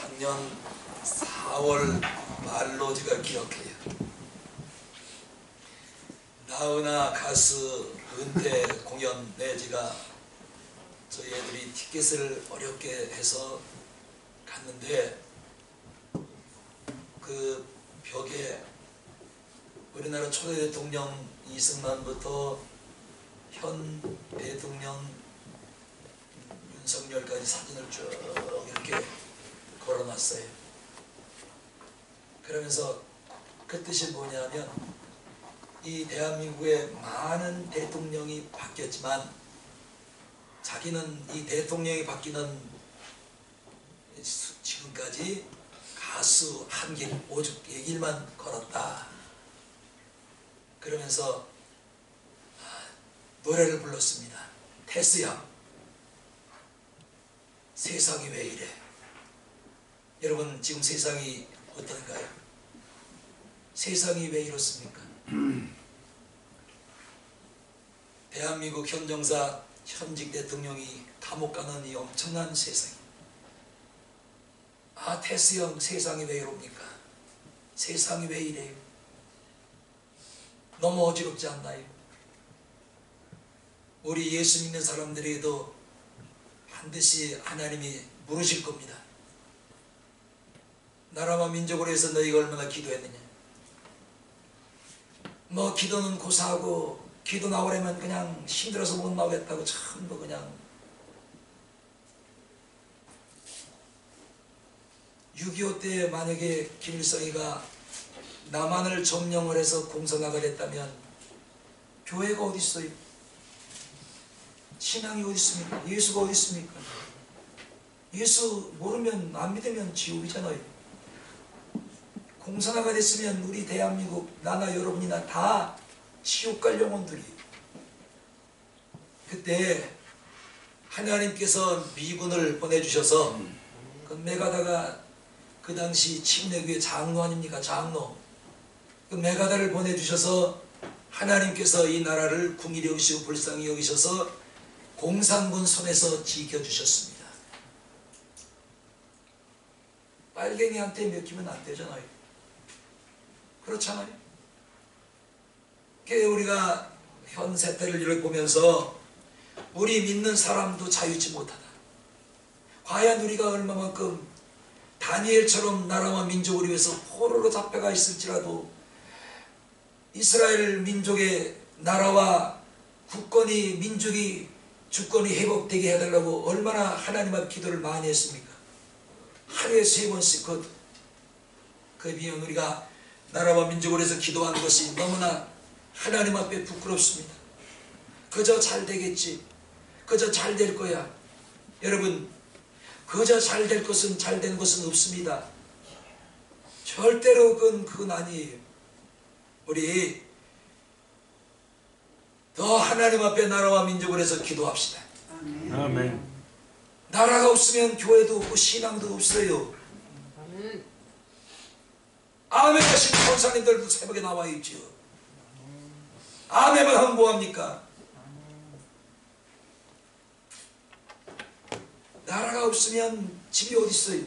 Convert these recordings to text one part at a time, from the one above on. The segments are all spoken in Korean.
작년 4월 말로 제가 기억해요. 나훈아 가수 은퇴 공연에 제가 저희 애들이 티켓을 어렵게 해서 갔는데, 그 벽에 우리나라 초대 대통령 이승만부터 현 대통령 윤석열까지 사진을 쭉 이렇게 걸어놨어요. 그러면서 그 뜻이 뭐냐면, 이 대한민국의 많은 대통령이 바뀌었지만 자기는 이 대통령이 바뀌는 지금까지 가수 한 길, 오직 이 길만 걸었다. 그러면서 노래를 불렀습니다. 테스야, 세상이 왜 이래? 여러분, 지금 세상이 어떤가요? 세상이 왜 이렇습니까? 대한민국 현정사 현직 대통령이 감옥 가는 이 엄청난 세상. 테스 형, 세상이 왜 이럽니까? 세상이 왜 이래요? 너무 어지럽지 않나요? 우리 예수 믿는 사람들에게도 반드시 하나님이 물으실 겁니다. 나라와 민족을 위해서 너희가 얼마나 기도했느냐? 뭐 기도는 고사하고 기도 나오려면 그냥 힘들어서 못 나오겠다고 전부 그냥. 6.25 때 만약에 김일성이가 남한을 점령을 해서 공사 나가려 했다면 교회가 어디 있어요? 신앙이 어디 있습니까? 예수가 어디 있습니까? 예수 모르면, 안 믿으면 지옥이잖아요. 공사 나가려 했으면 우리 대한민국, 나나 여러분이나 다 지옥 갈 영혼들이. 그때 하나님께서 미군을 보내주셔서, 그 메가다가 그 당시 침례교회 장로 아닙니까? 장로. 그 메가다를 보내주셔서 하나님께서 이 나라를 궁일이 여기시고 불쌍히 여기셔서 공산군 손에서 지켜주셨습니다. 빨갱이한테 먹히면 안 되잖아요. 그렇잖아요. 우리가 현 세태를 이렇게 보면서 우리 믿는 사람도 자유치 못하다. 과연 우리가 얼마만큼 다니엘처럼 나라와 민족을 위해서 포로로 잡혀가 있을지라도 이스라엘 민족의 나라와 국권이, 민족이, 주권이 회복되게 해달라고 얼마나 하나님 앞에 기도를 많이 했습니까? 하루에 3번씩 비면 우리가 나라와 민족을 위해서 기도하는 것이 너무나 하나님 앞에 부끄럽습니다. 그저 잘 되겠지, 그저 잘 될 거야. 여러분, 그저 잘 될 것은, 잘 되는 것은 없습니다. 절대로 그건 아니에요. 우리 더 하나님 앞에 나라와 민족을 해서 기도합시다. 아멘. 나라가 없으면 교회도 없고 신앙도 없어요. 아멘 하신 권사님들도 새벽에 나와 있죠. 아멘만 하면 뭐합니까? 나라가 없으면 집이 어디 있어요?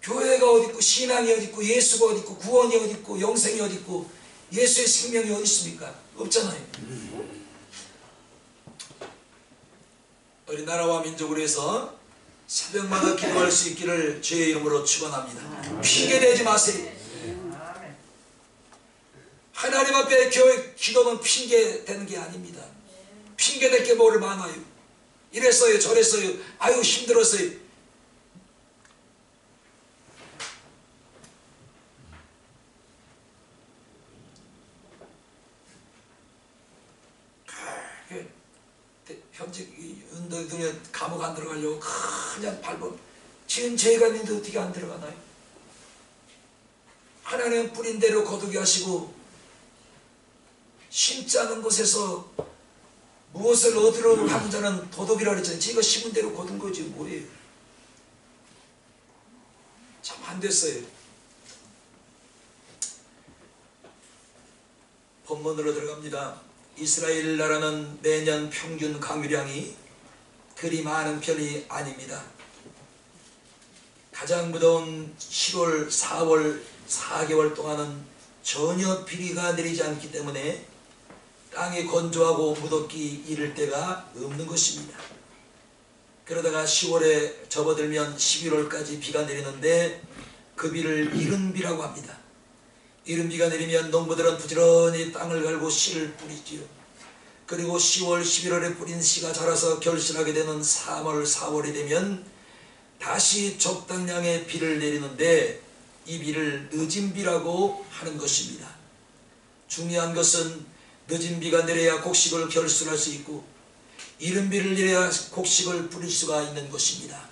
교회가 어디 있고, 신앙이 어디 있고, 예수가 어디 있고, 구원이 어디 있고, 영생이 어디 있고, 예수의 생명이 어디 있습니까? 없잖아요. 우리 나라와 민족을 위해서 새벽마다 기도할 수 있기를 주의 이름으로 축원합니다. 핑계대지 마세요. 하나님 앞에 교회 기도는 핑계대는 게 아닙니다. 핑계댈 게 뭘 많아요. 이랬어요, 저랬어요, 아유 힘들었어요. 현직 윤대통령 감옥 안 들어가려고 그냥 밟고, 지금 죄가 있는데 어떻게 안 들어가나요? 하나님은 뿌린 대로 거두게 하시고, 심지 않은 곳에서 무엇을 얻으러 가는 자는 도둑이라 그랬잖아요. 지가 심은 대로 거둔 거지 뭐예요. 참 안 됐어요. 본문으로 들어갑니다. 이스라엘 나라는 매년 평균 강유량이 그리 많은 편이 아닙니다. 가장 무더운 7월, 4월, 4개월 동안은 전혀 비가 내리지 않기 때문에 땅이 건조하고 무덥기 이를 때가 없는 것입니다. 그러다가 10월에 접어들면 11월까지 비가 내리는데 그 비를 이른비라고 합니다. 이른비가 내리면 농부들은 부지런히 땅을 갈고 씨를 뿌리지요. 그리고 10월, 11월에 뿌린 씨가 자라서 결실하게 되는 3월, 4월이 되면 다시 적당량의 비를 내리는데 이 비를 늦은 비라고 하는 것입니다. 중요한 것은 늦은 비가 내려야 곡식을 결실할 수 있고 이른 비를 내려야 곡식을 뿌릴 수가 있는 것입니다.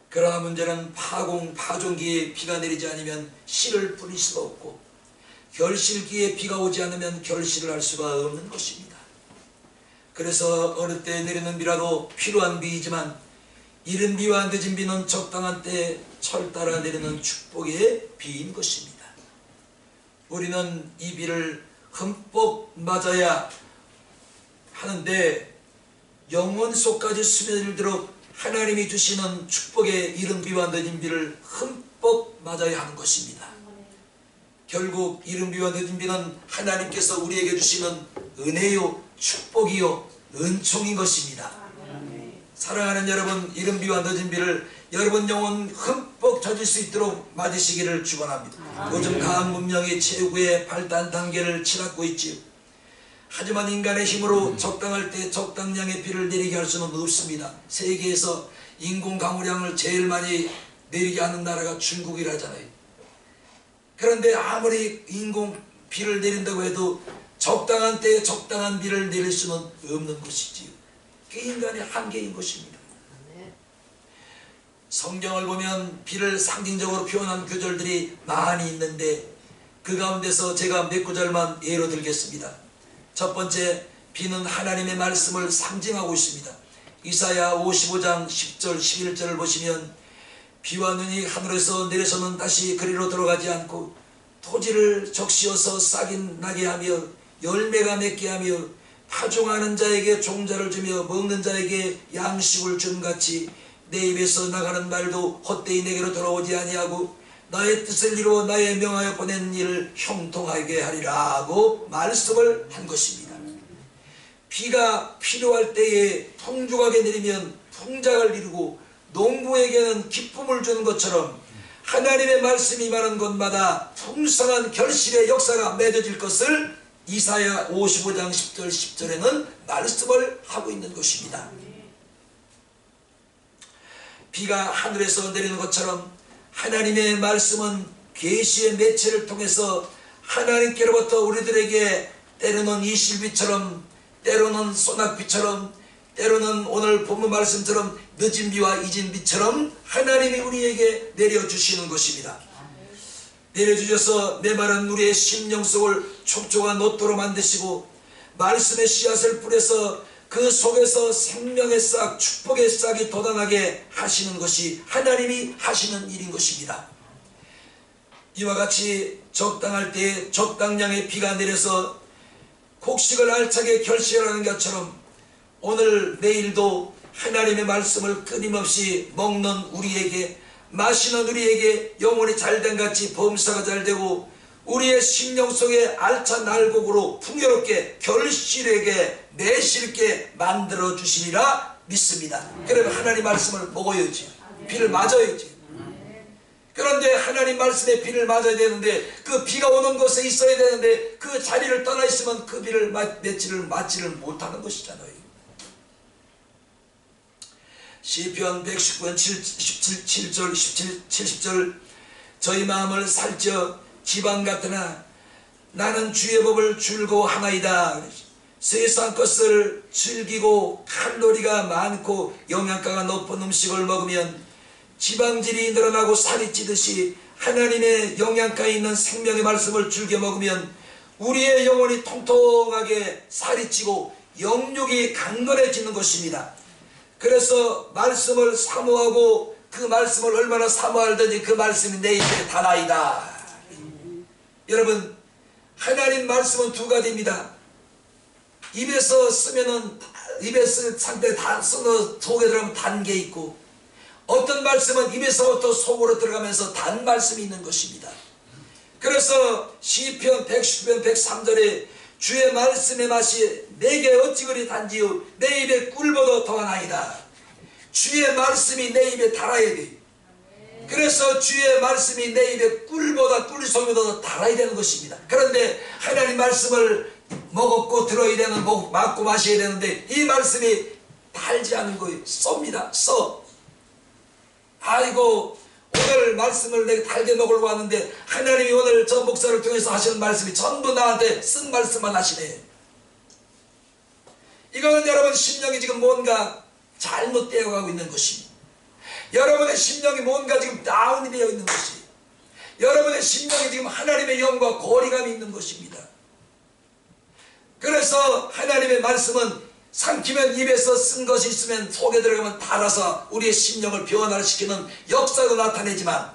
그러나 문제는 파종기에 비가 내리지 않으면 씨를 뿌릴 수가 없고 결실기에 비가 오지 않으면 결실을 할 수가 없는 것입니다. 그래서 어느 때 내리는 비라도 필요한 비이지만 이른 비와 늦은 비는 적당한 때에 철 따라 내리는 축복의 비인 것입니다. 우리는 이 비를 흠뻑 맞아야 하는데 영원 속까지 스며들도록 하나님이 주시는 축복의 이른 비와 늦은 비를 흠뻑 맞아야 하는 것입니다. 결국 이른 비와 늦은 비는 하나님께서 우리에게 주시는 은혜요 축복이요 은총인 것입니다. 사랑하는 여러분, 이른 비와 늦은 비를 여러분 영혼 흠뻑 젖을 수 있도록 맞으시기를 축원합니다. 요즘 과학 문명이 최고의 발달 단계를 치닫고 있지요. 하지만 인간의 힘으로 적당할 때 적당량의 비를 내리게 할 수는 없습니다. 세계에서 인공 강우량을 제일 많이 내리게 하는 나라가 중국이라잖아요. 그런데 아무리 인공 비를 내린다고 해도 적당한 때에 적당한 비를 내릴 수는 없는 것이지요. 그게 인간의 한계인 것입니다. 성경을 보면 비를 상징적으로 표현한 구절들이 많이 있는데 그 가운데서 제가 몇 구절만 예로 들겠습니다. 첫 번째, 비는 하나님의 말씀을 상징하고 있습니다. 이사야 55장 10절 11절을 보시면 비와 눈이 하늘에서 내려서는 다시 그리로 들어가지 않고 토지를 적시어서 싹이 나게 하며 열매가 맺게 하며 파종하는 자에게 종자를 주며 먹는 자에게 양식을 줌같이 내 입에서 나가는 말도 헛되이 내게로 돌아오지 아니하고 나의 뜻을 이루어 나의 명하여 보낸 일을 형통하게 하리라고 말씀을 한 것입니다. 비가 필요할 때에 풍족하게 내리면 풍작을 이루고 농부에게는 기쁨을 주는 것처럼 하나님의 말씀이 임하는 곳마다 풍성한 결실의 역사가 맺어질 것을 이사야 55장 10절 10절에는 말씀을 하고 있는 것입니다. 비가 하늘에서 내리는 것처럼 하나님의 말씀은 계시의 매체를 통해서 하나님께로부터 우리들에게 때로는 이실비처럼 때로는 소낙비처럼 때로는 오늘 본문 말씀처럼 늦은 비와 잊은 비처럼 하나님이 우리에게 내려주시는 것입니다. 내려주셔서 내 말은 우리의 심령 속을 촉촉한 옷도로 만드시고 말씀의 씨앗을 뿌려서 그 속에서 생명의 싹, 축복의 싹이 돋아나게 하시는 것이 하나님이 하시는 일인 것입니다. 이와 같이 적당할 때에 적당량의 비가 내려서 곡식을 알차게 결실하는 것처럼 오늘 내일도 하나님의 말씀을 끊임없이 먹는 우리에게, 마시는 우리에게 영혼이 잘된 같이 범사가 잘되고 우리의 심령 속에 알찬 알곡으로 풍요롭게 결실하게 내실게 만들어 주시리라 믿습니다. 그러면 하나님 말씀을 먹어야지, 비를 맞아야지. 그런데 하나님 말씀에 비를 맞아야 되는데 그 비가 오는 곳에 있어야 되는데 그 자리를 떠나 있으면 그 비를 맞지를 못하는 것이잖아요. 시편 119편 7절 70절 저희 마음을 살쪄 지방 같으나 나는 주의 법을 즐거워하나이다. 세상 것을 즐기고 칼로리가 많고 영양가가 높은 음식을 먹으면 지방질이 늘어나고 살이 찌듯이 하나님의 영양가 있는 생명의 말씀을 즐겨 먹으면 우리의 영혼이 통통하게 살이 찌고 영육이 강건해지는 것입니다. 그래서 말씀을 사모하고 그 말씀을 얼마나 사모하든지 그 말씀이 내 입에 다나이다. 여러분, 하나님 말씀은 두 가지입니다. 입에서 쓰면은 입에 쓴 상태 다 쓰는 속에 들어가면 단 게 있고, 어떤 말씀은 입에서부터 속으로 들어가면서 단 말씀이 있는 것입니다. 그래서 시편 119편 103절에 주의 말씀의 맛이 내게 어찌 그리 단지요 내 입에 꿀보다 더하나이다. 주의 말씀이 내 입에 달아야 돼. 그래서 주의 말씀이 내 입에 꿀보다 꿀송이보다 더 달아야 되는 것입니다. 그런데 하나님 말씀을 먹었고 들어야 되는, 맞고 마셔야 되는데 이 말씀이 달지 않은 거예요. 쏩니다. 써. 아이고 오늘 말씀을 내가 달게 먹으려고 하는데 하나님이 오늘 저 목사를 통해서 하시는 말씀이 전부 나한테 쓴 말씀만 하시네. 이거는 여러분 심령이 지금 뭔가 잘못되어 가고 있는 것입니다. 여러분의 심령이 뭔가 지금 다운이 되어 있는 것이, 여러분의 심령이 지금 하나님의 영과 거리감이 있는 것입니다. 그래서 하나님의 말씀은 삼키면 입에서 쓴 것이 있으면 속에 들어가면 달아서 우리의 심령을 변화시키는 역사도 나타내지만,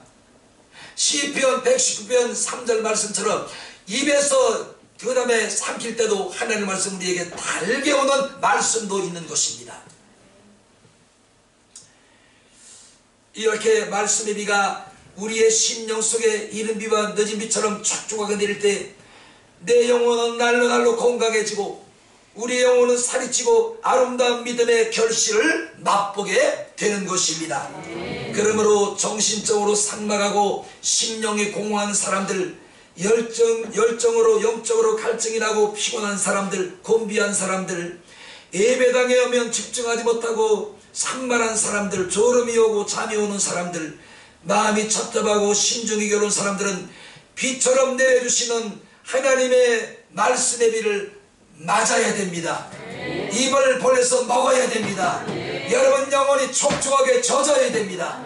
시편 119편 3절 말씀처럼 입에서 그 다음에 삼킬 때도 하나님의 말씀 우리에게 달게 오는 말씀도 있는 것입니다. 이렇게 말씀의 비가 우리의 심령 속에 이른 비와 늦은 비처럼 축축하게 내릴 때 내 영혼은 날로 날로 건강해지고 우리의 영혼은 살이 찌고 아름다운 믿음의 결실을 맛보게 되는 것입니다. 그러므로 정신적으로 삭막하고 심령이 공허한 사람들, 열정으로 영적으로 갈증이 나고 피곤한 사람들, 곤비한 사람들, 예배당에 오면 집중하지 못하고 산만한 사람들, 졸음이 오고 잠이 오는 사람들, 마음이 첩첩하고 심중이 겨운 사람들은 비처럼 내려주시는 하나님의 말씀의 비를 맞아야 됩니다. 입을 벌려서 먹어야 됩니다. 여러분 영혼이 촉촉하게 젖어야 됩니다.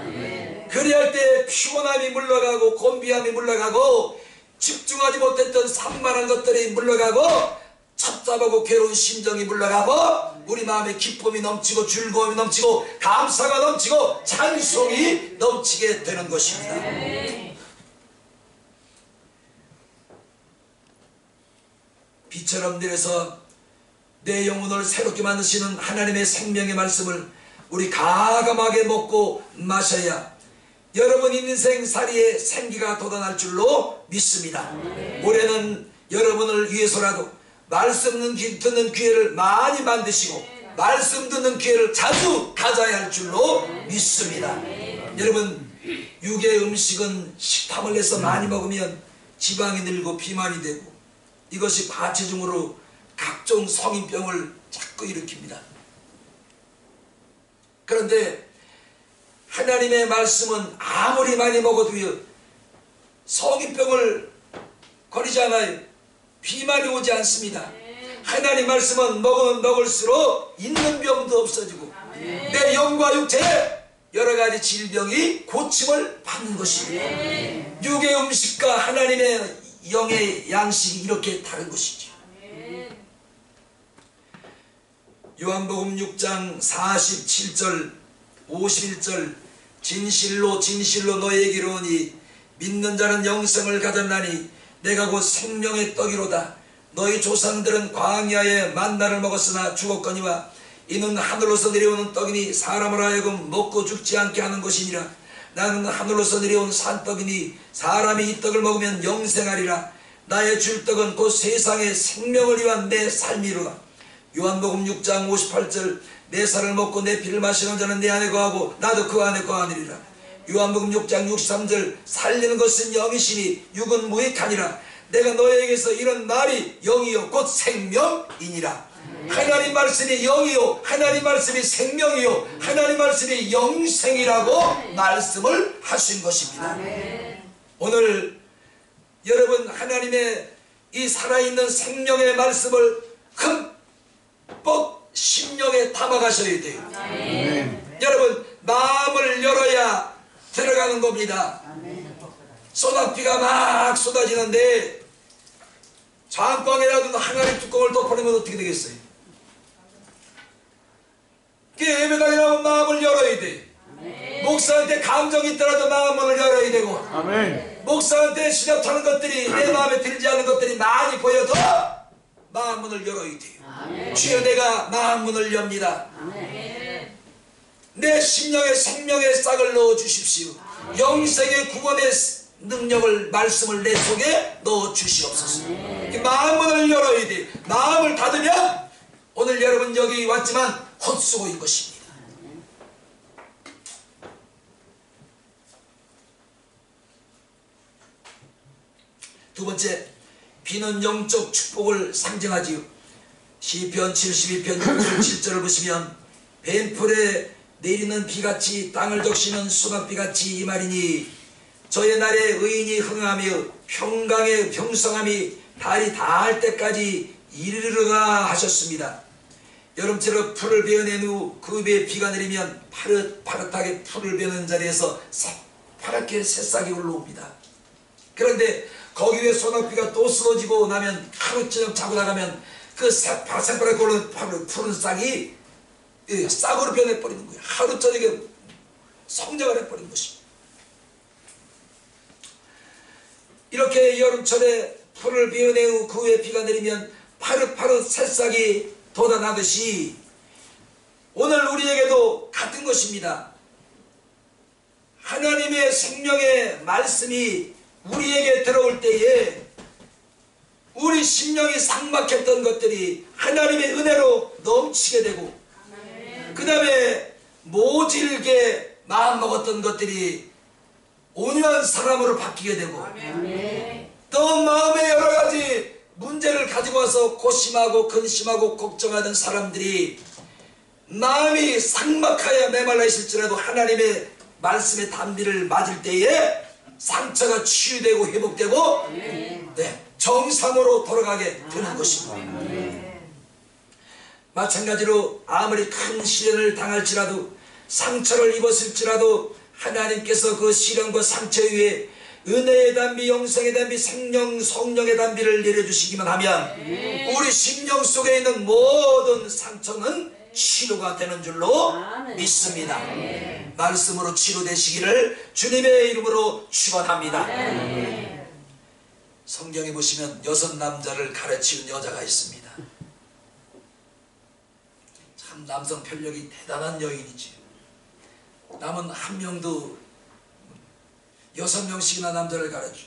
그리할 때 피곤함이 물러가고 곤비함이 물러가고 집중하지 못했던 산만한 것들이 물러가고 찹찹하고 괴로운 심정이 물러가고 우리 마음에 기쁨이 넘치고 즐거움이 넘치고 감사가 넘치고 찬송이 넘치게 되는 것입니다. 비처럼 내려서 내 영혼을 새롭게 만드시는 하나님의 생명의 말씀을 우리 가감하게 먹고 마셔야 여러분 인생살이에 생기가 돋아날 줄로 믿습니다. 올해는 여러분을 위해서라도 말씀 듣는 기회를 많이 만드시고 말씀 듣는 기회를 자주 가져야 할 줄로 믿습니다. 여러분 육의 음식은 식탐을 내서 많이 먹으면 지방이 늘고 비만이 되고 이것이 과체중으로 각종 성인병을 자꾸 일으킵니다. 그런데 하나님의 말씀은 아무리 많이 먹어도요 성인병을 거리지 않아요. 비만이 오지 않습니다. 하나님 말씀은 먹으면 먹을수록 있는 병도 없어지고 내 영과 육체 여러가지 질병이 고침을 받는 것입니다. 육의 음식과 하나님의 영의 양식이 이렇게 다른 것이죠. 요한복음 6장 47절 51절 진실로 진실로 너희에게 이르노니 믿는 자는 영생을 가졌나니 내가 곧 생명의 떡이로다. 너희 조상들은 광야에 만나를 먹었으나 죽었거니와 이는 하늘로서 내려오는 떡이니 사람을 하여금 먹고 죽지 않게 하는 것이니라. 나는 하늘로서 내려온 산떡이니 사람이 이 떡을 먹으면 영생하리라. 나의 줄 떡은 곧 세상의 생명을 위한 내 삶이로다. 요한복음 6장 58절 내 살을 먹고 내 피를 마시는 자는 내 안에 거하고 나도 그 안에 거하느니라. 요한복음 6장 63절 살리는 것은 영이시니 육은 무익하니라. 내가 너에게서 이런 말이 영이요 곧 생명이니라. 하나님 말씀이 영이요 하나님 말씀이 생명이요 하나님 말씀이 영생이라고 말씀을 하신 것입니다. 오늘 여러분 하나님의 이 살아있는 생명의 말씀을 흠뻑 심령에 담아가셔야 돼요. 여러분 마음을 열어야 들어가는 겁니다. 소낙비가 막 쏟아지는데 장방에라도 항아리 뚜껑을 덮어내면 어떻게 되겠어요? 예배당에 나오면 마음을 열어야 돼. 목사한테 감정이 있더라도 마음을 열어야 되고 목사한테 시력하는 것들이 내 마음에 들지 않는 것들이 많이 보여도 마음문을 열어야 돼요. 주여 내가 마음문을 엽니다. 내 심령에 생명의 싹을 넣어주십시오. 영생의 구원의 능력을 말씀을 내 속에 넣어주시옵소서. 마음문을 열어야 돼. 마음을 닫으면 오늘 여러분 여기 왔지만 헛수고인 것입니다. 두 번째, 비는 영적 축복을 상징하지요. 시편 72편 6절 7절을 보시면 뱀풀에 내리는 비같이 땅을 적시는 수박비같이 이 말이니 저의 날에 의인이 흥하며 평강의 평성함이 달이 닿을 때까지 이르르라 하셨습니다. 여름철에 풀을 베어낸 후 그 위에 비가 내리면 파릇파릇하게 풀을 베는 자리에서 새파랗게 새싹이 올라옵니다. 그런데 거기 위에 소낙비가 또 쓰러지고 나면 하루 저녁 자고 나가면 그 새파랗게 올라오는 푸른 싹이 싹으로 변해버리는 거예요. 하루 저녁에 성장을 해버리는 것입니다. 이렇게 여름철에 풀을 베어낸 후 그 위에 비가 내리면 파릇파릇 새싹이 돋아나듯이 오늘 우리에게도 같은 것입니다. 하나님의 생명의 말씀이 우리에게 들어올 때에 우리 심령이 삭막했던 것들이 하나님의 은혜로 넘치게 되고 그 다음에 모질게 마음먹었던 것들이 온유한 사람으로 바뀌게 되고 또 마음에 여러가지 문제를 가지고 와서 고심하고 근심하고 걱정하던 사람들이 마음이 삭막하여 메말라 있을지라도 하나님의 말씀의 단비를 맞을 때에 상처가 치유되고 회복되고 정상으로 돌아가게 되는 것입니다. 마찬가지로 아무리 큰 시련을 당할지라도 상처를 입었을지라도 하나님께서 그 시련과 상처 위에 은혜의 단비, 영생의 단비, 생명, 성령의 단비를 내려주시기만 하면 우리 심령 속에 있는 모든 상처는 치료가 되는 줄로 믿습니다. 말씀으로 치료되시기를 주님의 이름으로 축원합니다. 성경에 보시면 6 남자를 가르치는 여자가 있습니다. 참 남성 편력이 대단한 여인이지. 남은 한 명도 6명씩이나 남자를 가르쳐.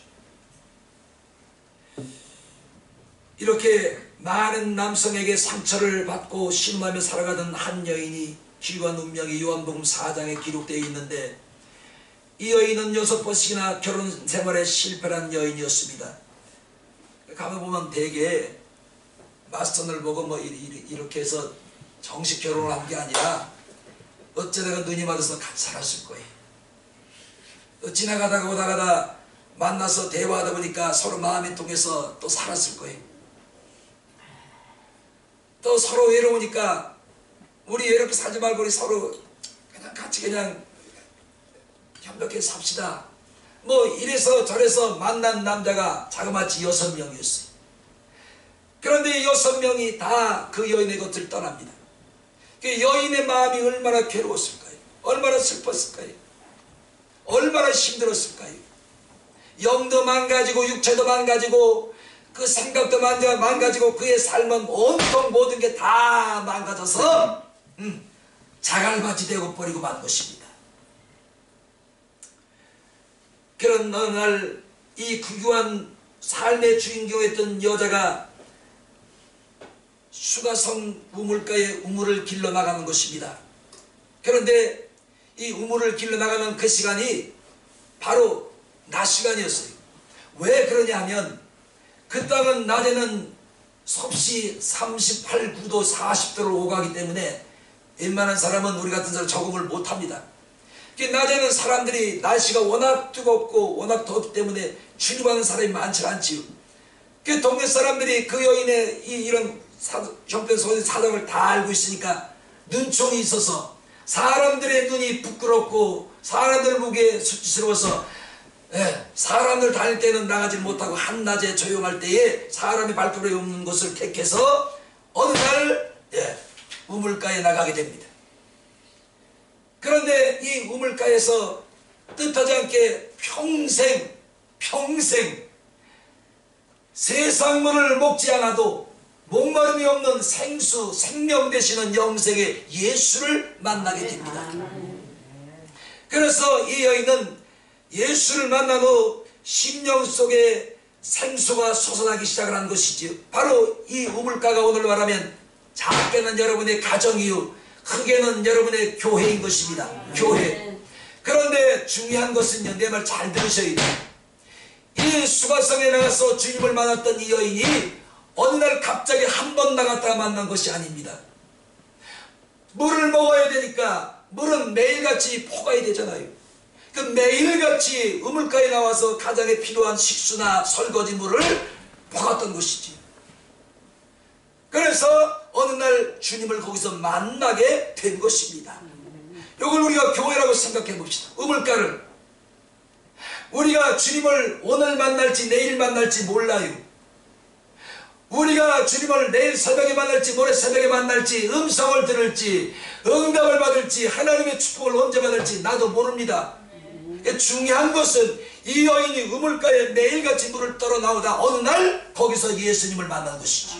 이렇게 많은 남성에게 상처를 받고 신음하며 살아가던 한 여인이 길과 운명이 요한복음 4장에 기록되어 있는데 이 여인은 6번씩이나 결혼 생활에 실패한 여인이었습니다. 가만 보면 대개 맞선을 보고 뭐 이렇게 해서 정식 결혼을 한 게 아니라 어쩌다가 눈이 맞아서 같이 살았을 거예요. 또 지나가다가 오다가다 만나서 대화하다 보니까 서로 마음이 통해서 또 살았을 거예요. 또 서로 외로우니까 우리 외롭게 살지 말고 우리 서로 그냥 같이 그냥 협력해 삽시다. 뭐 이래서 저래서 만난 남자가 자그마치 6명이었어요. 그런데 6명이 다 그 여인의 곁을 떠납니다. 그 여인의 마음이 얼마나 괴로웠을까요? 얼마나 슬펐을까요? 얼마나 힘들었을까요? 영도 망가지고 육체도 망가지고 그 생각도 망가지고 그의 삶은 온통 모든 게 다 망가져서 자갈밭이 되고 버리고 만 것입니다. 그런 어느 날 이 구교한 삶의 주인공이었던 여자가 수가성 우물가에 우물을 길러 나가는 것입니다. 그런데 이 우물을 길러 나가는 그 시간이 바로 낮 시간이었어요. 왜 그러냐 하면 그 땅은 낮에는 섭씨 38, 9도 40도를 오가기 때문에 웬만한 사람은 우리 같은 사람 적응을 못합니다. 낮에는 사람들이 날씨가 워낙 뜨겁고 워낙 덥기 때문에 출입하는 사람이 많지 않지요. 그 동네 사람들이 그 여인의 이런 형편소의 사정을 다 알고 있으니까 눈총이 있어서 사람들의 눈이 부끄럽고 사람들 보기에 수치스러워서 사람들 다닐 때는 나가지 못하고 한낮에 조용할 때에 사람이 발걸음이 없는 곳을 택해서 어느 날 우물가에 나가게 됩니다. 그런데 이 우물가에서 뜻하지 않게 평생 세상 물을 먹지 않아도 목마름이 없는 생수, 생명 되시는 영생의 예수를 만나게 됩니다. 그래서 이 여인은 예수를 만난 후 심령 속에 생수가 솟아나기 시작을 한 것이지요. 바로 이 우물가가 오늘 말하면 작게는 여러분의 가정이요, 크게는 여러분의 교회인 것입니다. 교회. 그런데 중요한 것은요, 내 말 잘 들으셔야 돼요. 이 수가성에 나가서 주님을 만났던 이 여인이 어느 날 갑자기 한 번 나갔다가 만난 것이 아닙니다. 물을 먹어야 되니까 물은 매일같이 퍼가야 되잖아요. 그 매일같이 우물가에 나와서 가정에 필요한 식수나 설거지 물을 퍼갔던 것이지. 그래서 어느 날 주님을 거기서 만나게 된 것입니다. 이걸 우리가 교회라고 생각해 봅시다. 우물가를. 우리가 주님을 오늘 만날지 내일 만날지 몰라요. 우리가 주님을 내일 새벽에 만날지 모레 새벽에 만날지 음성을 들을지 응답을 받을지 하나님의 축복을 언제 받을지 나도 모릅니다. 중요한 것은 이 여인이 우물가에 매일같이 물을 떨어 나오다 어느 날 거기서 예수님을 만난 것이죠.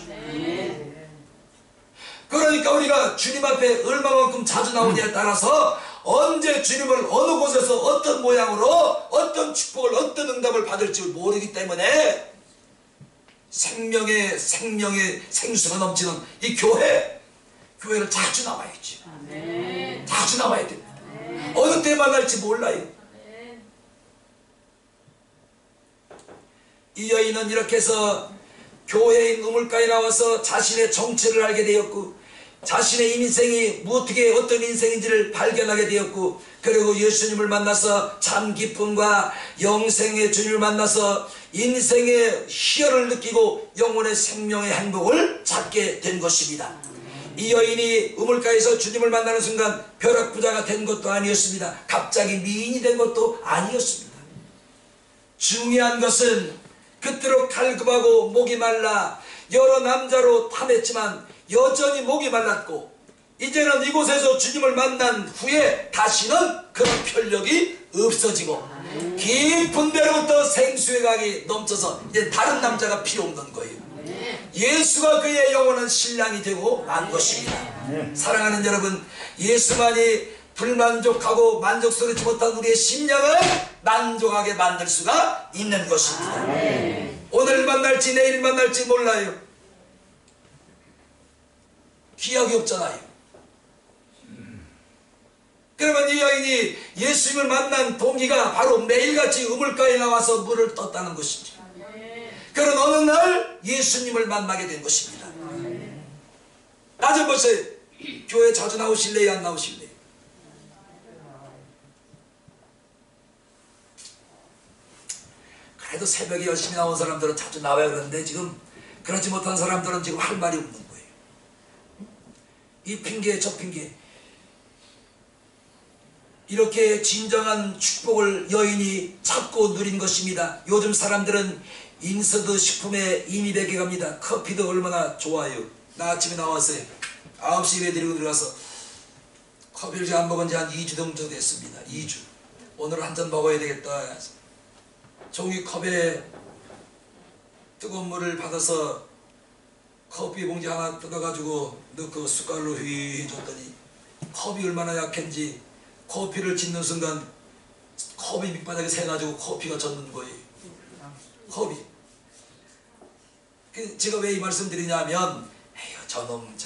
그러니까 우리가 주님 앞에 얼마만큼 자주 나오냐에 따라서 언제 주님을 어느 곳에서 어떤 모양으로 어떤 축복을 어떤 응답을 받을지 모르기 때문에 생명의 생수가 넘치는 이 교회를 자주 나와야지. 자주 나와야 됩니다. 어느 때 만날지 몰라요. 이 여인은 이렇게 해서 교회인 우물가에 나와서 자신의 정체를 알게 되었고 자신의 인생이 어떻게 어떤 인생인지를 발견하게 되었고 그리고 예수님을 만나서 참 기쁨과 영생의 주님을 만나서 인생의 희열을 느끼고 영혼의 생명의 행복을 찾게 된 것입니다. 이 여인이 우물가에서 주님을 만나는 순간 벼락부자가 된 것도 아니었습니다. 갑자기 미인이 된 것도 아니었습니다. 중요한 것은 그토록 갈급하고 목이 말라 여러 남자로 탐했지만 여전히 목이 말랐고 이제는 이곳에서 주님을 만난 후에 다시는 그런 편력이 없어지고 깊은 데로부터 생수의 강이 넘쳐서 이제 다른 남자가 필요 없는 거예요. 예수가 그의 영원한 신랑이 되고 만 것입니다. 사랑하는 여러분, 예수만이 불만족하고 만족스럽지 못한 우리의 심령을 만족하게 만들 수가 있는 것입니다. 오늘 만날지 내일 만날지 몰라요. 기약이 없잖아요. 그러면 이 여인이 예수님을 만난 동기가 바로 매일같이 우물가에 나와서 물을 떴다는 것이죠. 그런 어느 날 예수님을 만나게 된 것입니다. 나 좀 보세요. 교회 자주 나오실래요? 안 나오실래요? 그래도 새벽에 열심히 나온 사람들은 자주 나와야 그러는데 지금 그렇지 못한 사람들은 지금 할 말이 없는 거예요. 이 핑계 저 핑계. 이렇게 진정한 축복을 여인이 찾고 누린 것입니다. 요즘 사람들은 인스턴트 식품에 이미 배겨갑니다. 커피도 얼마나 좋아요. 나 아침에 나왔어요. 9시 예배 드리고 들어가서 커피를 제가 안 먹은 지 한 2주 정도 됐습니다. 2주. 오늘 한 잔 먹어야 되겠다. 종이컵에 뜨거운 물을 받아서 커피 봉지 하나 뜯어가지고 넣고 숟갈로 휘 줬더니 컵이 얼마나 약한지 커피를 짓는 순간 컵이 밑바닥에 새가지고 커피가 젖는 거예요. 컵이. 제가 왜 이 말씀 드리냐면 에휴 저놈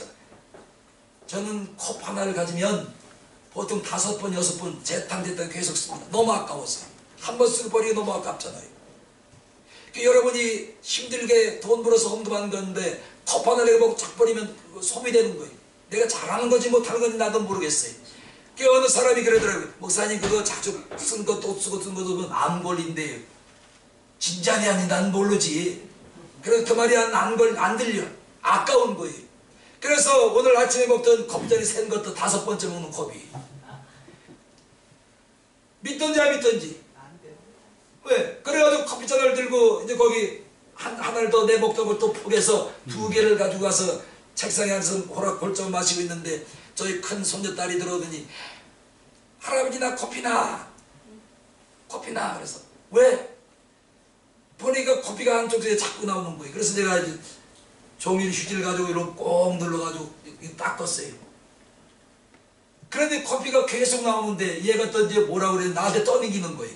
저는 컵 하나를 가지면 보통 5번 6번 재탕 계속 씁니다. 너무 아까워서 한 번 쓰고 버리기 너무 아깝잖아요. 여러분이 힘들게 돈 벌어서 헌금하는 건데 컵 하나 내가 착 버리면 소비되는 거예요. 내가 잘하는 건지 못하는 건지 나도 모르겠어요. 어느 사람이 그러더라고요. 목사님 그거 자주 쓴 거 또 쓰고 쓴 거 보면 안 걸린대요. 진짜니 아니 난 모르지. 그래서 그 말이 안 들려. 아까운 거예요. 그래서 오늘 아침에 먹던 컵짜리 센 것도 5번째 먹는 컵이. 믿던지 안 믿던지. 왜? 그래가지고 커피잔을 들고 이제 거기 하나를 더 내 먹던 걸 또 포개서 2개를 가지고 가서 책상에 앉아서 호락홀짝 마시고 있는데 저희 큰 손녀딸이 들어오더니 할아버지 나 커피나 그래서 왜? 보니까 커피가 한쪽에 자꾸 나오는 거예요. 그래서 내가 이제 종일 휴지를 가지고 이렇게 꼭 눌러가지고 닦았어요. 그런데 커피가 계속 나오는데 얘가 또 이제 뭐라고 그래, 나한테 떠넘기는 거예요.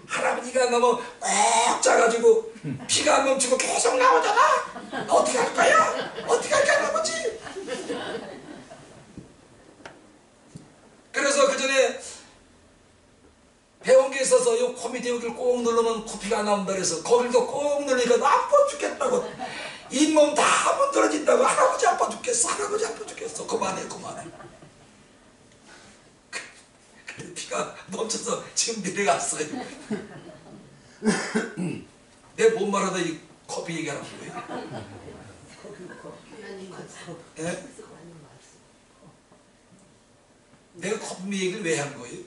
할아버지가 너무 꼭 짜가지고 피가 안 멈추고 계속 나오잖아. 어떻게 할 거야? 어떻게 할 거야, 할아버지? 그래서 그 전에 배운 게 있어서 요 코 밑에 여기를 꼭 누르면 코피가 안 나온다 그래서 거기도 꼭 누르니까 아파 죽겠다고, 잇몸 다 문드러진다고. 할아버지 아파 죽겠어, 할아버지 아파 죽겠어. 그만해, 그만해. 피가 멈춰서 지금 내려갔어요. 내 뭔 말하다 이 커피 얘기하는 거예요. 예? 내가 커피 얘기를 왜 한 거예요?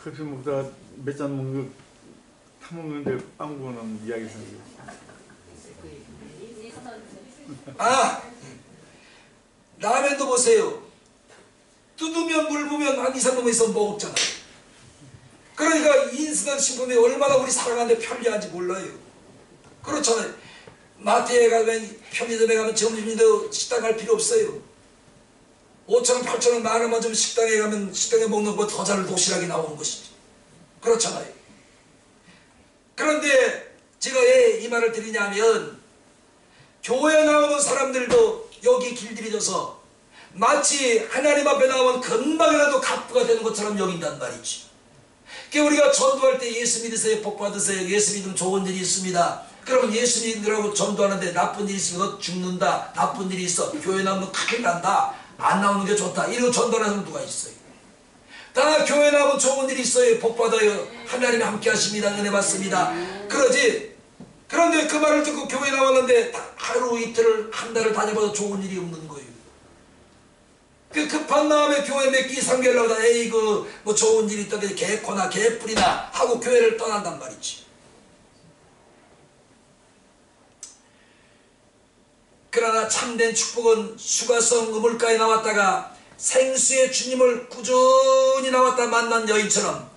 커피 먹다가 몇 잔 먹는 거 타먹는데 빵 구워놓은 이야기 생각해요. 아! 라면도 보세요. 뜯으면 물 부으면 한 2, 3분 있으면 먹었잖아요. 그러니까 인스턴트 식품이 얼마나 우리 살아가는데 편리한지 몰라요. 그렇잖아요. 마트에 가면, 편의점에 가면 점심도 식당 갈 필요 없어요. 5,000원, 8,000원, 만원만 좀 식당에 가면 식당에 먹는 거 더 잘 도시락이 나오는 것이지. 그렇잖아요. 그런데 제가 왜 이 말을 드리냐면, 교회 나오는 사람들도 여기 길들여져서 마치 하나님 앞에 나오면 금방이라도 갑부가 되는 것처럼 여긴단 말이지. 그러니까 우리가 전도할 때 예수 믿으세요, 복 받으세요, 예수 믿으면 좋은 일이 있습니다. 그러면 예수 믿으라고 전도하는데 나쁜 일이 있으면 너 죽는다, 나쁜 일이 있어, 교회 나오면 큰일 난다, 안 나오는 게 좋다, 이러고 전도하는 사람 누가 있어요? 다 교회 나오면 좋은 일이 있어요, 복 받아요, 하나님이 함께 하십니다, 은혜 받습니다, 그러지. 그런데 그 말을 듣고 교회 나왔는데 하루 이틀을 한 달을 다녀봐도 좋은 일이 없는 거예요. 그 급한 마음에 교회 몇 끼 상계하려고 하다 에이 뭐 좋은 일이 있던 게 개코나 개뿔이나 하고 교회를 떠난단 말이지. 그러나 참된 축복은 수가성 우물가에 나왔다가 생수의 주님을 꾸준히 나왔다 만난 여인처럼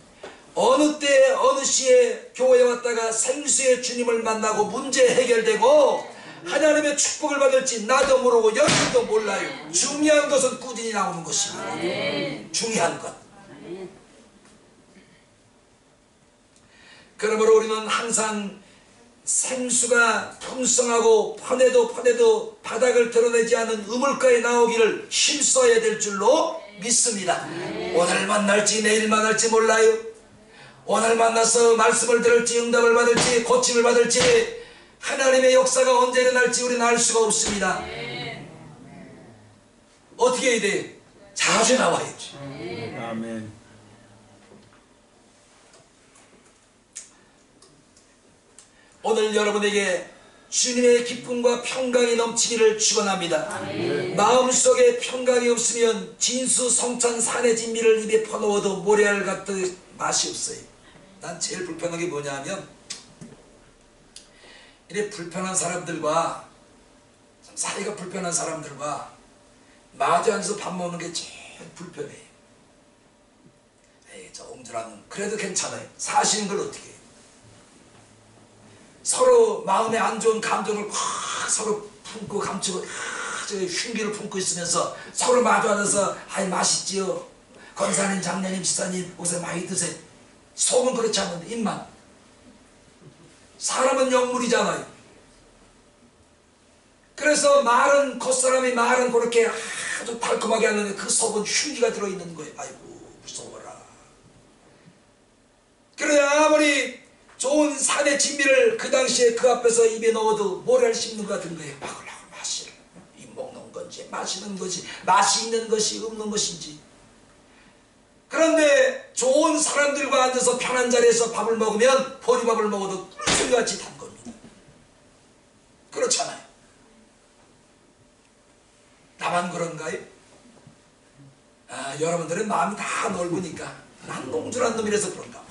어느 때 어느 시에 교회에 왔다가 생수의 주님을 만나고 문제 해결되고 하나님의 축복을 받을지 나도 모르고 여러분도 몰라요. 중요한 것은 꾸준히 나오는 것입니다. 중요한 것. 그러므로 우리는 항상 생수가 풍성하고 퍼내도 바닥을 드러내지 않는 우물가에 나오기를 힘써야 될 줄로 믿습니다. 오늘 만날지 내일 만날지 몰라요. 오늘 만나서 말씀을 들을지 응답을 받을지 고침을 받을지 하나님의 역사가 언제 일어날지 우리는 알 수가 없습니다. 어떻게 해야 돼? 자주 나와야지. 아멘. 오늘 여러분에게 주님의 기쁨과 평강이 넘치기를 축원합니다. 마음속에 평강이 없으면 진수성찬 산의 진미를 입에 퍼넣어도 모래알 같은 맛이 없어요. 난 제일 불편한 게 뭐냐면 이래 불편한 사람들과 사이가 불편한 사람들과 마주 앉아서 밥 먹는 게 제일 불편해요. 에이 저 옹졸한 그래도 괜찮아요. 사시는 걸 어떻게 해요? 서로 마음에 안 좋은 감정을 확 서로 품고 감추고 흉기를 품고 있으면서 서로 마주 앉아서 아이 맛있지요. 권사님, 장로님, 집사님 옷에 많이 드세요. 속은 그렇지 않는데 입만. 사람은 영물이잖아요. 그래서 말은 겉사람이 말은 그렇게 아주 달콤하게 하는데 그 속은 흉기가 들어있는 거예요. 아이고 무서워라. 그래 아무리 좋은 산의 진미를 그 당시에 그 앞에서 입에 넣어도 모래를 씹는 것 같은 거예요. 바글바글 맛이 이 먹는 건지 마시는 것이 맛이 있는 것이 없는 것인지. 그런데 좋은 사람들과 앉아서 편한 자리에서 밥을 먹으면 보리밥을 먹어도 꿀술같이 단 겁니다. 그렇잖아요. 나만 그런가요? 아, 여러분들은 마음이 다 넓으니까 난 놈줄한 놈이라서 그런가 봐.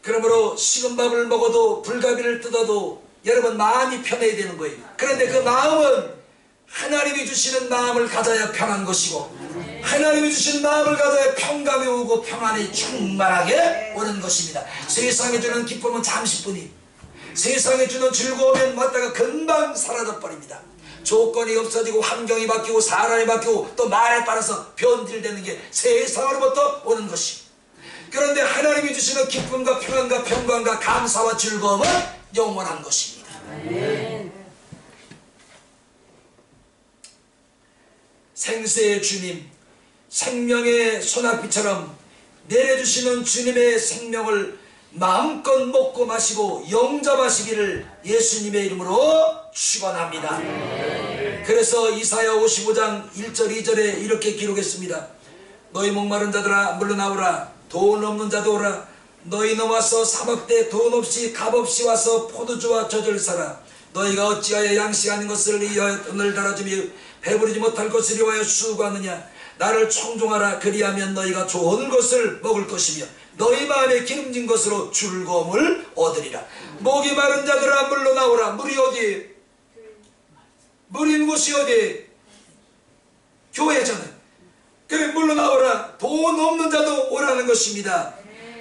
그러므로 식은 밥을 먹어도 불가비를 뜯어도 여러분 마음이 편해야 되는 거예요. 그런데 그 마음은 하나님이 주시는 마음을 가져야 편한 것이고 하나님이 주신 마음을 가져야 평강이 오고 평안이 충만하게 오는 것입니다. 세상에 주는 기쁨은 잠시뿐이, 세상에 주는 즐거움은 왔다가 금방 사라져버립니다. 조건이 없어지고 환경이 바뀌고 사람이 바뀌고 또 말에 따라서 변질되는 게 세상으로부터 오는 것입니다. 그런데 하나님이 주시는 기쁨과 평안과 평강과 감사와 즐거움은 영원한 것입니다. 생수의 주님, 생명의 소낙비처럼 내려주시는 주님의 생명을 마음껏 먹고 마시고 영접하시기를 예수님의 이름으로 축원합니다. 그래서 이사야 55장 1절 2절에 이렇게 기록했습니다. 너희 목마른 자들아 물러나오라. 돈 없는 자도 오라. 너희는 와서 사막대 돈 없이 값 없이 와서 포도주와 젖을 사라. 너희가 어찌하여 양식 아닌 것을 위하여 돈을 달아주며 배부르지 못할 것을 위하여 수고하느냐. 나를 청종하라. 그리하면 너희가 좋은 것을 먹을 것이며 너희 마음에 기름진 것으로 즐거움을 얻으리라. 목이 마른 자들아 물러나오라. 물이 어디? 물 있는 곳이 어디? 교회잖아요. 그래 물러나오라. 돈 없는 자도 오라는 것입니다.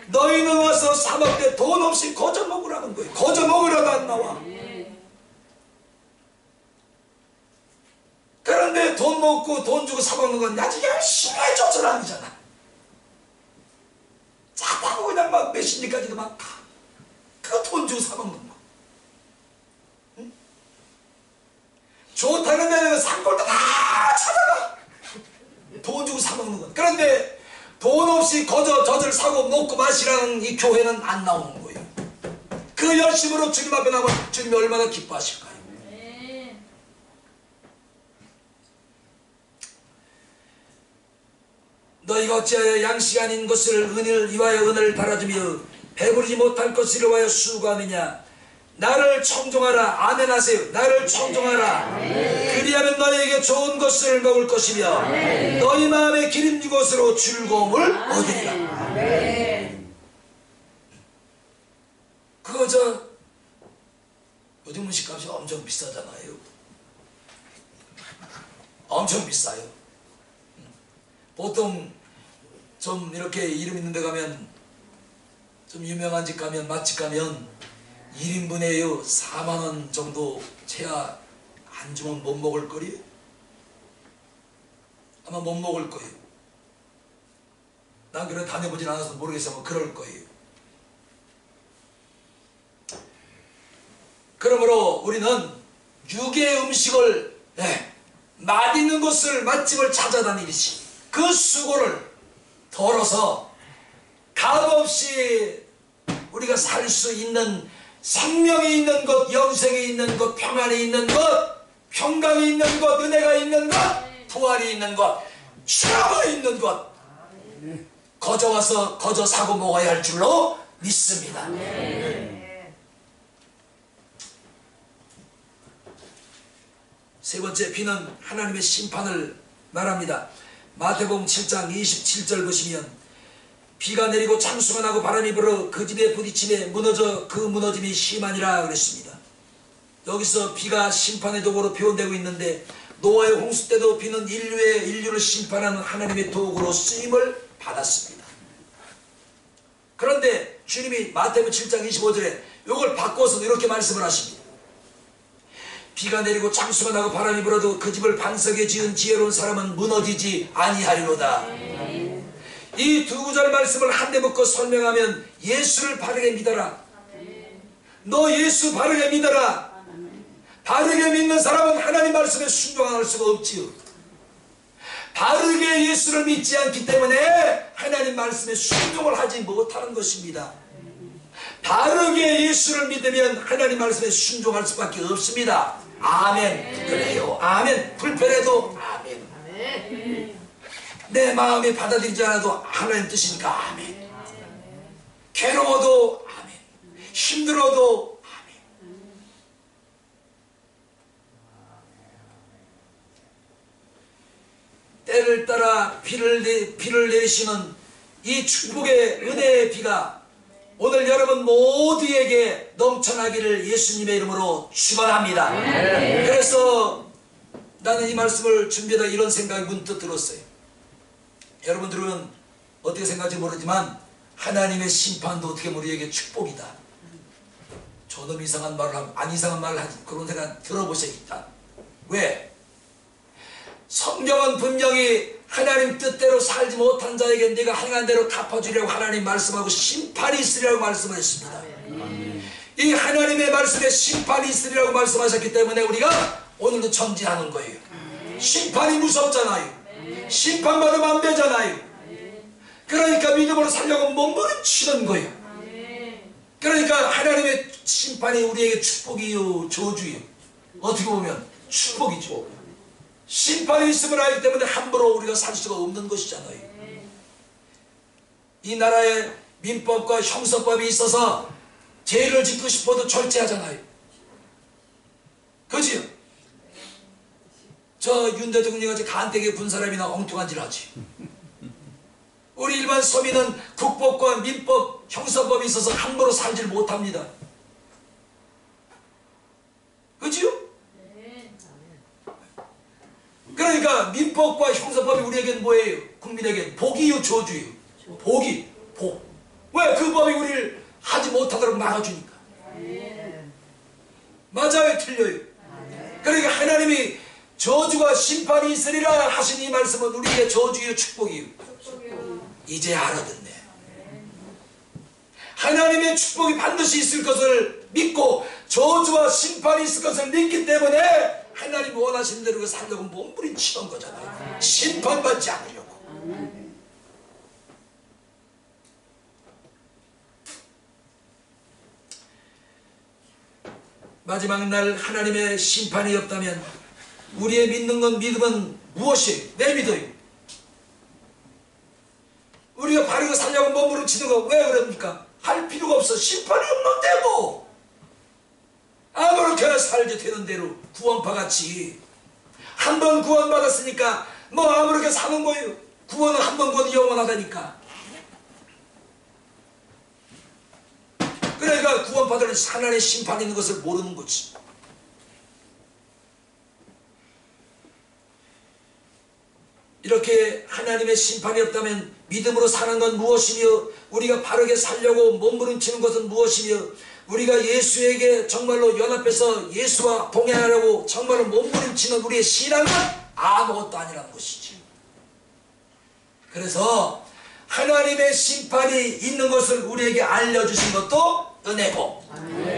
너희는 와서 사막대 돈 없이 거저 먹으라는 거예요. 거저 먹으라도 안 나와. 그런데 돈 먹고 돈 주고 사먹는 건 아주 열심히 해줘서는 아니잖아. 자다고 그냥 막 몇십 리까지도 막 그 돈 주고 사먹는 거. 응? 좋다는 데는 산골도 다 찾아가. 돈 주고 사먹는 건. 그런데 돈 없이 거저 젖을 사고 먹고 마시라는 이 교회는 안 나오는 거예요. 그 열심으로 주님 앞에 나가면 주님이 얼마나 기뻐하실까요? 너희가 어찌하여 양식 아닌 것을 은을 위하여 은을 달아주며 배부르지 못할 것을 위하여 수고하느냐. 나를 청종하라. 아멘 하세요. 나를 청종하라. 그리하면 너희에게 좋은 것을 먹을 것이며 너희 마음에 기름진 것으로 즐거움을 얻으리라. 그거 요즘 음식값이 엄청 비싸잖아요. 엄청 비싸요. 보통 좀 이렇게 이름 있는 데 가면, 좀 유명한 집 가면, 맛집 가면 1인분에요 4만원 정도 채야 안 주면 못 먹을 거리요? 아마 못 먹을 거예요. 난 그래 다녀보진 않아서 모르겠지만 그럴 거예요. 그러므로 우리는 육의 음식을 맛있는 곳을 맛집을 찾아다니듯이 그 수고를 덜어서 값없이 우리가 살 수 있는 생명이 있는 것, 영생이 있는 것, 평안이 있는 것, 평강이 있는 것, 은혜가 있는 것, 부활이 있는 것, 추억이 있는 것, 거저 와서 거저 사고 먹어야 할 줄로 믿습니다. 세 번째, 비는 하나님의 심판을 말합니다. 마태복음 7장 27절 보시면 비가 내리고 창수가 나고 바람이 불어 그 집에 부딪힘에 무너져 그 무너짐이 심하니라 그랬습니다. 여기서 비가 심판의 도구로 표현되고 있는데 노아의 홍수 때도 비는 인류를 심판하는 하나님의 도구로 쓰임을 받았습니다. 그런데 주님이 마태복음 7장 25절에 이걸 바꿔서 이렇게 말씀을 하십니다. 비가 내리고 창수가 나고 바람이 불어도 그 집을 반석에 지은 지혜로운 사람은 무너지지 아니하리로다. 이 두 구절 말씀을 한데 묶어 설명하면 예수를 바르게 믿어라. 너 예수 바르게 믿어라. 바르게 믿는 사람은 하나님 말씀에 순종할 수가 없지요. 바르게 예수를 믿지 않기 때문에 하나님 말씀에 순종을 하지 못하는 것입니다. 바르게 예수를 믿으면 하나님 말씀에 순종할 수밖에 없습니다. 아멘. 그래요. 아멘. 불편해도 아멘. 내 마음이 받아들이지 않아도 하나님 뜻이니까 아멘. 괴로워도 아멘. 힘들어도 아멘. 때를 따라 비를 내리시는 이 축복의 은혜의 비가 오늘 여러분 모두에게 넘쳐나기를 예수님의 이름으로 축원합니다. 그래서 나는 이 말씀을 준비하다 이런 생각이 문득 들었어요. 여러분들은 어떻게 생각할지 모르지만 하나님의 심판도 어떻게 보면 우리에게 축복이다. 저놈 이상한 말을 하면 안 이상한 말을 하지, 그런 생각 들어보셔야겠다. 왜? 성경은 분명히 하나님 뜻대로 살지 못한 자에게 네가 행한 대로 갚아주려고 하나님 말씀하고 심판이 있으리라고 말씀을 했습니다. 이 하나님의 말씀에 심판이 있으리라고 말씀하셨기 때문에 우리가 오늘도 전진하는 거예요. 심판이 무섭잖아요. 심판받으면 안 되잖아요. 그러니까 믿음으로 살려고 몸부림치는 거예요. 그러니까 하나님의 심판이 우리에게 축복이요 저주요. 어떻게 보면 축복이죠. 심판이 있음을 알기 때문에 함부로 우리가 살 수가 없는 것이잖아요. 이 나라에 민법과 형사법이 있어서 죄를 짓고 싶어도 절제하잖아요. 그지요? 저 윤 대통령같이 간되게 군 사람이나 엉뚱한 짓을 하지. 우리 일반 서민은 국법과 민법, 형사법이 있어서 함부로 살질 못합니다. 그지요? 그러니까 민법과 형사법이 우리에겐 뭐예요? 국민에겐 복이요 저주요? 복이, 복. 왜? 그 법이 우리를 하지 못하도록 막아주니까. 맞아요? 틀려요? 그러니까 하나님이 저주가 심판이 있으리라 하신 이 말씀은 우리에게 저주요 축복이요? 이제 알아듣네. 하나님의 축복이 반드시 있을 것을 믿고 저주와 심판이 있을 것을 믿기 때문에 하나님이 원하시는 대로 살려고 몸부림치는 거잖아요. 심판받지 않으려고. 마지막 날 하나님의 심판이 없다면 우리의 믿는 건 믿음은 무엇이에요? 내 믿어요. 우리가 바르게 살려고 몸부림치는 거 왜 그럽니까? 할 필요가 없어. 심판이 없는데 뭐 아무렇게나 살게 되는 대로 구원파같이 한 번 구원받았으니까 뭐 아무렇게 사는 거예요. 구원은 한 번 구원이 영원하다니까. 그러니까 구원파들은 하나님의 심판이 있는 것을 모르는 거지. 이렇게 하나님의 심판이 없다면 믿음으로 사는 건 무엇이며 우리가 바르게 살려고 몸부림치는 것은 무엇이며 우리가 예수에게 정말로 연합해서 예수와 동행하려고 정말로 몸부림치는 우리의 신앙은 아무것도 아니라는 것이지. 그래서 하나님의 심판이 있는 것을 우리에게 알려주신 것도 은혜고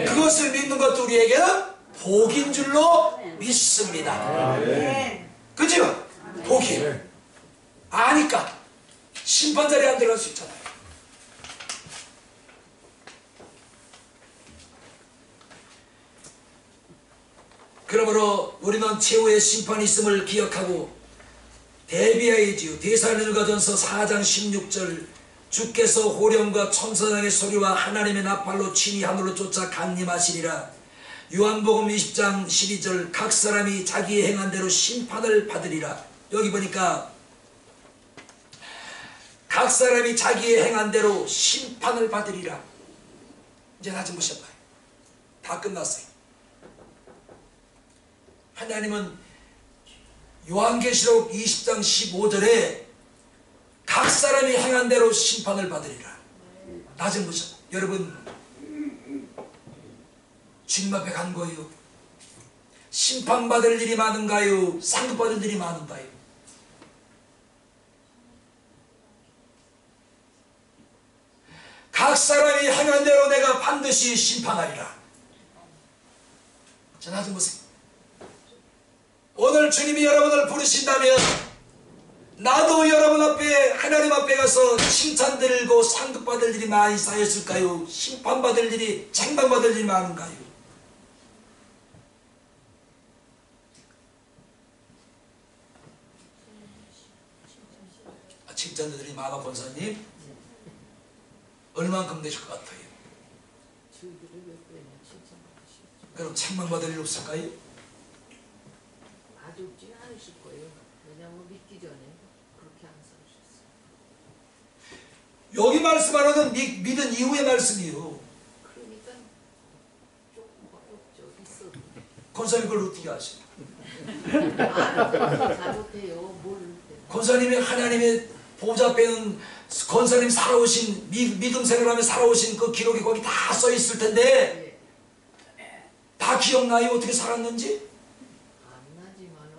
그것을 믿는 것도 우리에게는 복인 줄로 믿습니다. 그죠? 복이 아니까 심판 자리에 안 들어갈 수 있잖아요. 그러므로 우리는 최후의 심판이 있음을 기억하고 대비해야지요. 데살로니가전서 4장 16절 주께서 호령과 천사장의 소리와 하나님의 나팔로 친히 하늘로 쫓아 강림하시리라. 요한복음 20장 12절 각 사람이 자기의 행한 대로 심판을 받으리라. 여기 보니까 각 사람이 자기의 행한 대로 심판을 받으리라. 이제 나 좀 보셔봐요. 다 끝났어요. 하나님은 요한계시록 20장 15절에 각 사람이 행한 대로 심판을 받으리라. 나 좀 보셔. 여러분 주님 앞에 간 거예요. 심판받을 일이 많은가요? 상급받을 일이 많은가요? 각 사람이 행한 대로 내가 반드시 심판하리라. 자, 나 좀 보세요. 오늘 주님이 여러분을 부르신다면 나도 여러분 앞에 하나님 앞에 가서 칭찬드리고 상급받을 일이 많이 쌓였을까요? 심판받을 일이 책망받을 일이 많은가요? 칭찬들 일이 많아. 권사님 얼만큼 되실 것 같아요? 그럼 책망받을 일 없을까요? 없지 않으실 거예요. 왜냐하면 믿기 전에 그렇게 안 살으셨어요. 여기 말씀하는 믿은 이후의 말씀이요. 그러니까 조금 어렵죠. 있어도. 권사님 그걸 어떻게 아십니까? 잘못해요. 모르는데. 권사님이 하나님의 보좌 앞에는 권사님 살아오신 믿음 생활하며 살아오신 그 기록이 거기 다 써 있을 텐데 예. 다 기억나요? 어떻게 살았는지? 안 나지만은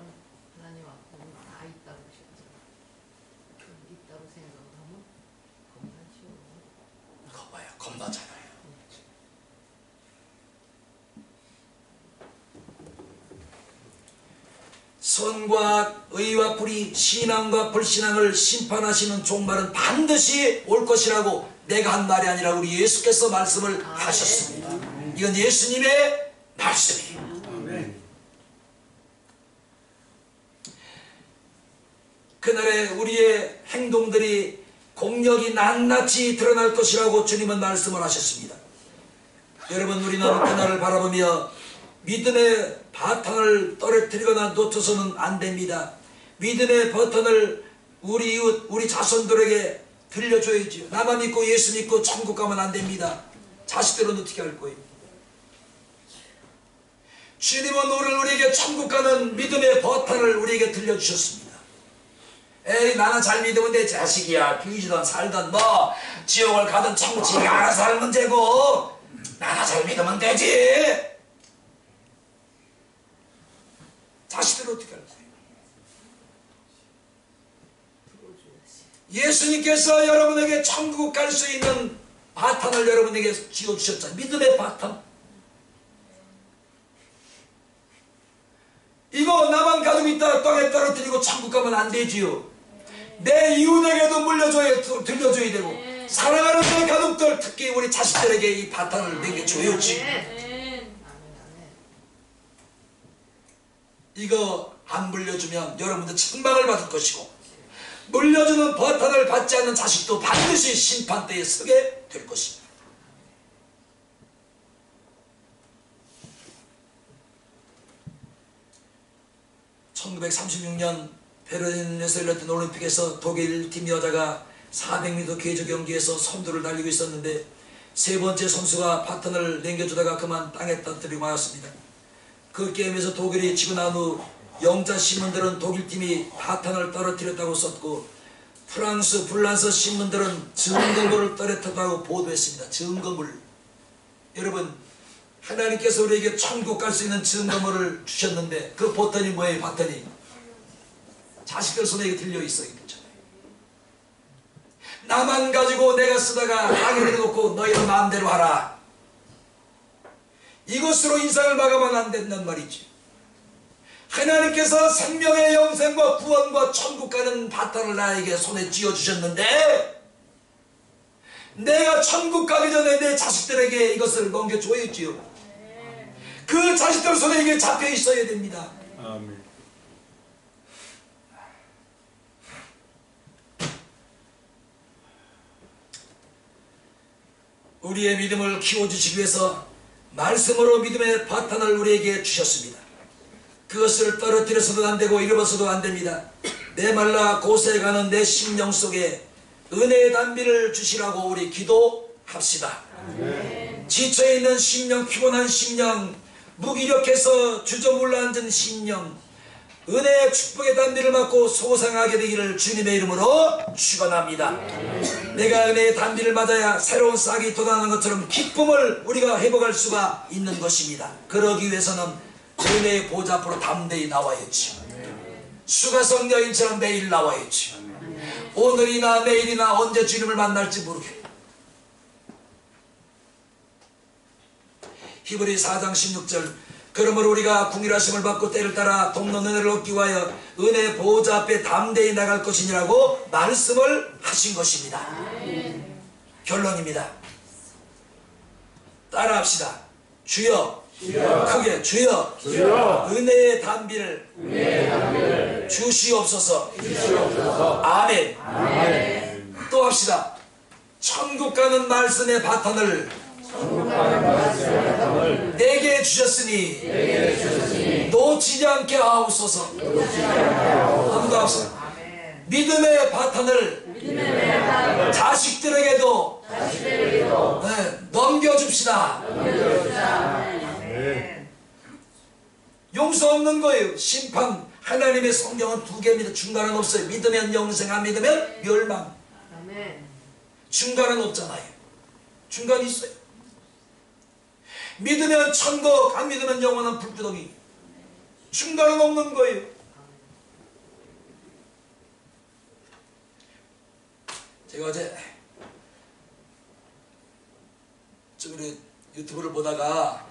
하나님 앞에는 다 있다고 하셨잖아. 있다고 생각하면 겁나죠. 그거 봐요. 겁나잖아요. 선과 의와 불이 신앙과 불신앙을 심판하시는 종말은 반드시 올 것이라고 내가 한 말이 아니라 우리 예수께서 말씀을 하셨습니다. 이건 예수님의 말씀이에요. 그날에 우리의 행동들이 공력이 낱낱이 드러날 것이라고 주님은 말씀을 하셨습니다. 여러분, 우리는 그날을 바라보며 믿음의 바탕을 떨어뜨리거나 놓쳐서는 안 됩니다. 믿음의 버튼을 우리 이웃, 우리 자손들에게 들려줘야지요. 나만 믿고 예수 믿고 천국 가면 안 됩니다. 자식들은 어떻게 할 거예요? 주님은 우리에게 천국 가는 믿음의 버튼을 우리에게 들려주셨습니다. 에이, 나는 잘 믿으면 내 자식이야. 죽이든 살든 뭐 지옥을 가든 천국 지가 알아서 할 문제고 나나 잘 믿으면 되지. 자식들은 어떻게 할 거예요? 예수님께서 여러분에게 천국 갈 수 있는 바탕을 여러분에게 지어주셨잖아요. 믿음의 바탕. 이거 나만 가지고 있다가 땅에 떨어뜨리고 천국 가면 안 되지요. 내 이웃에게도 들려줘야 되고 사랑하는 내 가족들, 특히 우리 자식들에게 이 바탕을 먹여줘야지. 이거 안 물려주면 여러분들 책망을 받을 것이고, 물려주는 버튼을 받지 않는 자식도 반드시 심판대에 서게 될 것입니다. (1936년) 베를린에서 열렸던 올림픽에서 독일 팀 여자가 400m 계조 경기에서 선두를 달리고 있었는데 세 번째 선수가 바톤을 넘겨주다가 그만 땅에 떨어뜨리고 말았습니다. 그 게임에서 독일이 지고 난 후 영자 신문들은 독일팀이 바톤을 떨어뜨렸다고 썼고, 프랑스, 불란서 신문들은 증거물을 떨어뜨렸다고 보도했습니다. 증거물. 여러분, 하나님께서 우리에게 천국 갈 수 있는 증거물을 주셨는데 그 버튼이 뭐예요? 바톤이 자식들 손에 들려있어 있잖아요. 나만 가지고 내가 쓰다가 하게 내려놓고 너희는 마음대로 하라, 이것으로 인생을 마감하면 안 된단 말이지. 하나님께서 생명의 영생과 구원과 천국 가는 바탕을 나에게 손에 쥐어주셨는데 내가 천국 가기 전에 내 자식들에게 이것을 넘겨줘야지요. 그 자식들 손에 이게 잡혀 있어야 됩니다. 아멘. 우리의 믿음을 키워주시기 위해서 말씀으로 믿음의 바탕을 우리에게 주셨습니다. 그것을 떨어뜨려서도 안 되고 잃어버려서도 안 됩니다. 메말라 고세가는 내 심령 속에 은혜의 단비를 주시라고 우리 기도합시다. 지쳐있는 심령, 피곤한 심령, 무기력해서 주저몰라앉은 심령, 은혜의 축복의 단비를 맞고 소생하게 되기를 주님의 이름으로 축원합니다. 내가 은혜의 단비를 맞아야 새로운 싹이 돋아나는 것처럼 기쁨을 우리가 회복할 수가 있는 것입니다. 그러기 위해서는 은혜의 보좌 앞으로 담대히 나와야지. 수가성 여인처럼 매일 나와야지. 오늘이나 내일이나 언제 주님을 만날지 모르겠다. 히브리 4장 16절, 그러므로 우리가 궁일하심을 받고 때를 따라 돕는 은혜를 얻기 위하여 은혜의 보좌 앞에 담대히 나갈 것이니라고 말씀을 하신 것입니다. 결론입니다. 따라합시다. 주여, 크게 주여, 은혜의 단비를 주시옵소서. 아멘. 또 합시다. 천국 가는 말씀의 바탕을 내게 주셨으니 놓치지 않게 하옵소서. 한번 더 합시다. 믿음의 바탕을 자식들에게도 넘겨줍시다. 용서 없는 거예요. 심판 하나님의 성경은 두 개입니다. 중간은 없어요. 믿으면 영생, 안 믿으면 멸망. 아멘. 중간은 없잖아요. 중간이 있어요. 믿으면 천국, 안 믿으면 영원한 불구덩이. 중간은 없는 거예요. 제가 어제 좀 우리 유튜브를 보다가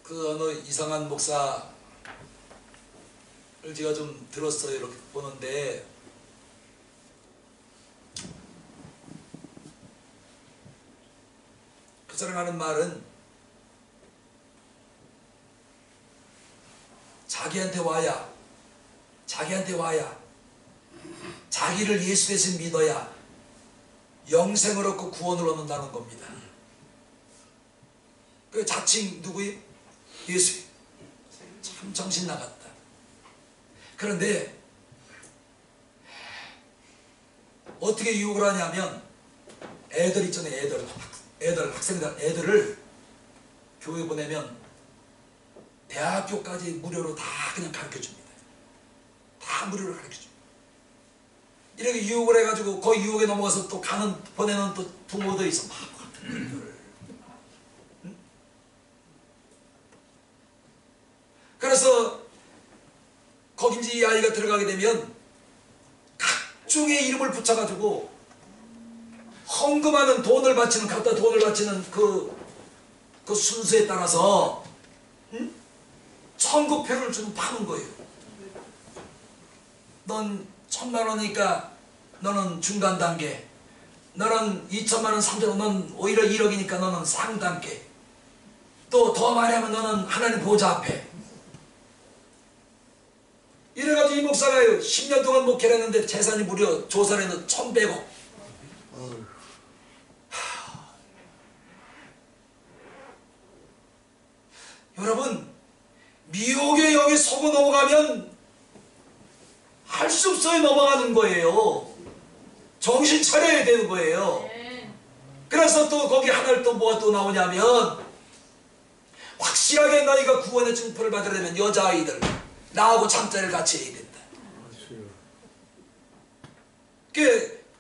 그 어느 이상한 목사를 제가 좀 들었어요. 이렇게 보는데 그 사람 하는 말은 자기한테 와야 자기를 예수 대신 믿어야 영생을 얻고 구원을 얻는다는 겁니다. 그 자칭 누구예요? 예수예요. 참 정신 나갔다. 그런데 어떻게 유혹을 하냐면 애들 있잖아요. 애들 학생들 애들을 교회 보내면 대학교까지 무료로 다 그냥 가르쳐줍니다. 다 무료로 가르쳐줍니다. 이렇게 유혹을 해가지고 그 유혹에 넘어가서 또 보내는 또 부모도 있어. 그래서 거기 이제 이 아이가 들어가게 되면 각종의 이름을 붙여가지고 헌금하는 돈을 바치는 그 순서에 따라서 천국표를 좀 파는 거예요. 넌 1,000,000원이니까 너는 중간 단계, 너는 2,000,000원, 3,000원, 넌 오히려 1억이니까 너는 상단계, 또 더 많이 하면 너는 하나님 보좌 앞에. 이래가지고 이 목사가요 10년 동안 목회를 했는데 재산이 무려 조선에는 1,100억. 여러분, 미혹의 영에 속어 넘어가면 할 수 없어요. 넘어가는 거예요. 정신 차려야 되는 거예요. 그래서 또 거기 하나를 또 뭐가 또 나오냐면 확실하게 너희가 구원의 증표를 받으려면 여자아이들 나하고 잠자리를 같이 해야 된다.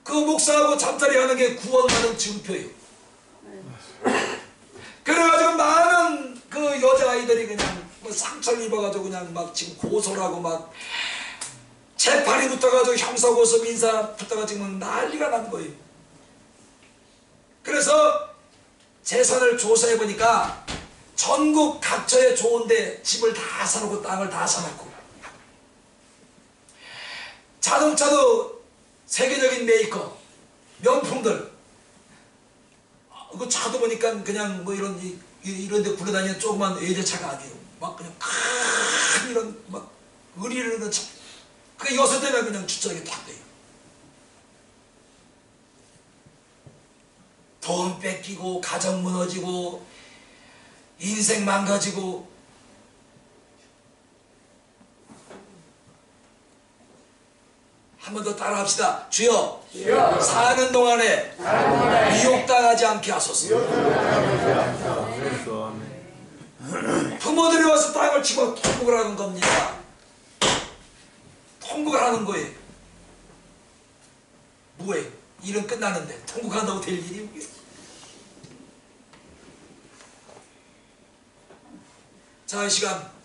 그 목사하고 잠자리 하는 게 구원받은 증표예요. 그래가지고 많은 그 여자아이들이 그냥 뭐 상처를 입어가지고 그냥 막 지금 고소하고 막 재판이 붙어가지고 형사고소 민사 붙어가지고 난리가 난 거예요. 그래서 재산을 조사해보니까 전국 각처에 좋은데 집을 다 사놓고 땅을 다 사놓고 자동차도 세계적인 메이커 명품들 그 차도 보니까 그냥 뭐 이런 데 굴러다니는 조그만 외제차가 아니에요. 막 그냥 큰 이런 막 의리를 있는 차. 그 요새 되면 그냥 주차하게 딱 돼요. 돈 뺏기고 가정 무너지고 인생 망가지고. 한 번 더 따라합시다. 주여, 사는 동안에 미혹당하지 않게 하소서. 부모들이 와서 땅을 치고 통곡을 하는 겁니다. 통곡을 하는 거예요. 뭐예요? 일은 끝나는데 통곡한다고 될 일이 뭐예요? 자, 이 시간